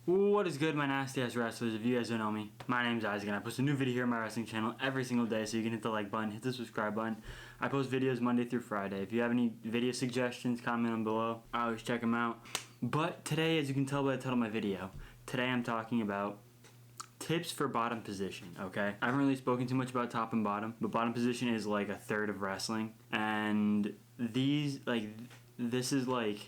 What is good, my nasty ass wrestlers? If you guys don't know me, my name's Isaac and I post a new video here on my wrestling channel every single day, so you can hit the like button, hit the subscribe button. I post videos Monday through Friday. If you have any video suggestions, comment them below. I always check them out. But today, as you can tell by the title of my video, today I'm talking about tips for bottom position, okay? I haven't really spoken too much about top and bottom, but bottom position is like a third of wrestling. And this is like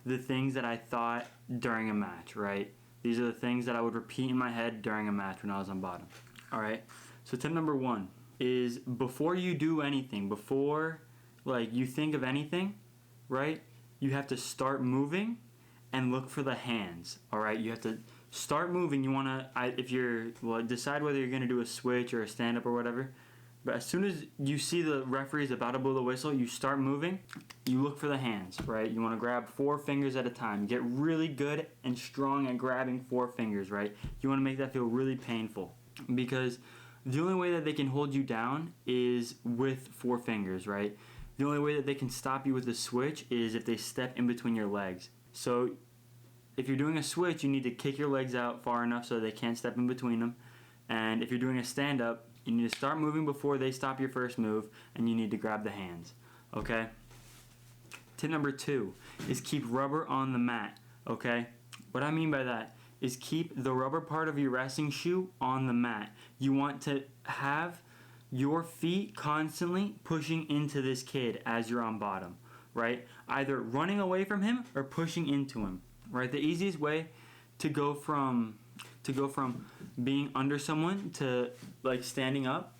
the things that I thought during a match, right? These are the things that I would repeat in my head during a match when I was on bottom. Alright, so tip number 1 is before you do anything, before you think of anything, right? You have to start moving and look for the hands. Alright, you have to start moving. You want to, decide whether you're going to do a switch or a stand up or whatever. But as soon as you see the referee is about to blow the whistle, you start moving, you look for the hands, right? You want to grab 4 fingers at a time. Get really good and strong at grabbing 4 fingers, right? You want to make that feel really painful, because the only way that they can hold you down is with 4 fingers, right? The only way that they can stop you with a switch is if they step in between your legs. So if you're doing a switch, you need to kick your legs out far enough so they can't step in between them. And if you're doing a stand-up, you need to start moving before they stop your first move, and you need to grab the hands, okay? Tip number 2 is keep rubber on the mat, okay? What I mean by that is keep the rubber part of your wrestling shoe on the mat. You want to have your feet constantly pushing into this kid as you're on bottom, right? Either running away from him or pushing into him, right? The easiest way to go from being under someone to standing up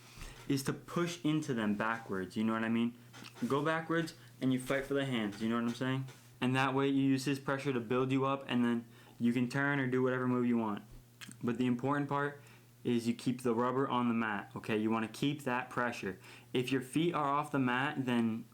is to push into them backwards, you know what I mean? Go backwards and you fight for the hands, you know what I'm saying? And that way you use his pressure to build you up, and then you can turn or do whatever move you want. But the important part is you keep the rubber on the mat, okay? You want to keep that pressure. If your feet are off the mat, then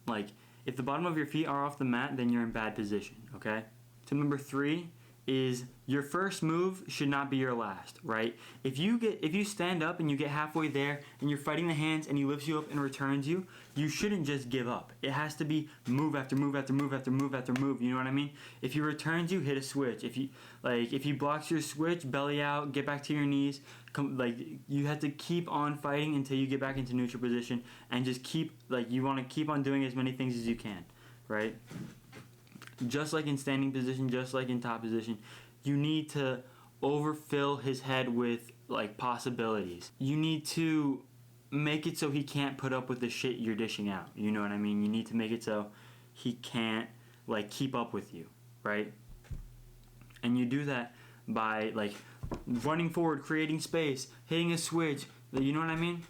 if the bottom of your feet are off the mat, then you're in bad position, okay? Tip number 3 is your first move should not be your last, right? If you stand up and you get halfway there and you're fighting the hands and he lifts you up and returns you, you shouldn't just give up. It has to be move after move after move after move after move, you know what I mean? If he returns you, hit a switch. If he blocks your switch, belly out, get back to your knees. You have to keep on fighting until you get back into neutral position, and just you want to keep on doing as many things as you can, right? Just like in standing position, just like in top position, you need to overfill his head with possibilities. You need to make it so he can't put up with the shit you're dishing out. You know what I mean? You need to make it so he can't keep up with you, right? And you do that by running forward, creating space, hitting a switch. You know what I mean?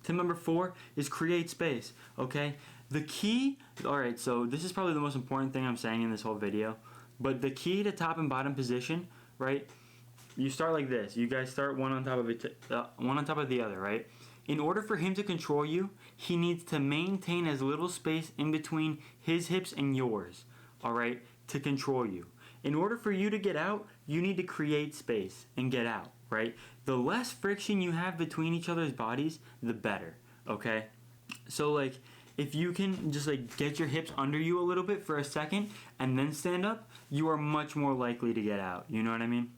Tip number 4 is create space, okay? The key, alright, so this is probably the most important thing I'm saying in this whole video, but the key to top and bottom position, right? You start like this. You guys start one on top of the other, right? In order for him to control you, he needs to maintain as little space in between his hips and yours, alright, to control you. In order for you to get out, you need to create space and get out, right? The less friction you have between each other's bodies, the better, okay? So if you can just get your hips under you a little bit for a second and then stand up, you are much more likely to get out, you know what I mean?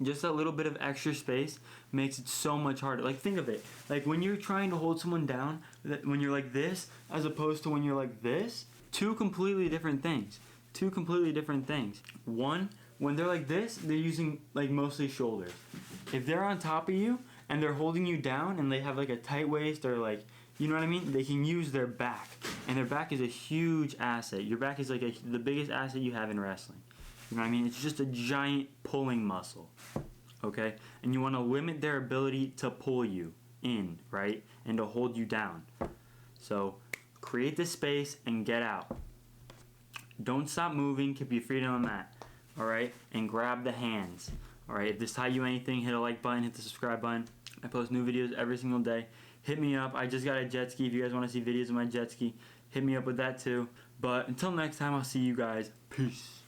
Just a little bit of extra space makes it so much harder. Think of it, when you're trying to hold someone down, when you're like this as opposed to when you're like this, two completely different things. One, when they're like this, they're using mostly shoulders. If they're on top of you and they're holding you down and they have a tight waist, or you know what I mean, they can use their back, and their back is a huge asset. Your back is the biggest asset you have in wrestling. You know what I mean? It's just a giant pulling muscle, okay? And you want to limit their ability to pull you in, right? And to hold you down. So create the space and get out. Don't stop moving. Keep your feet on the mat, all right? And grab the hands, all right? If this taught you anything, hit a like button, hit the subscribe button. I post new videos every single day. Hit me up. I just got a jet ski. If you guys want to see videos of my jet ski, hit me up with that too. But until next time, I'll see you guys. Peace.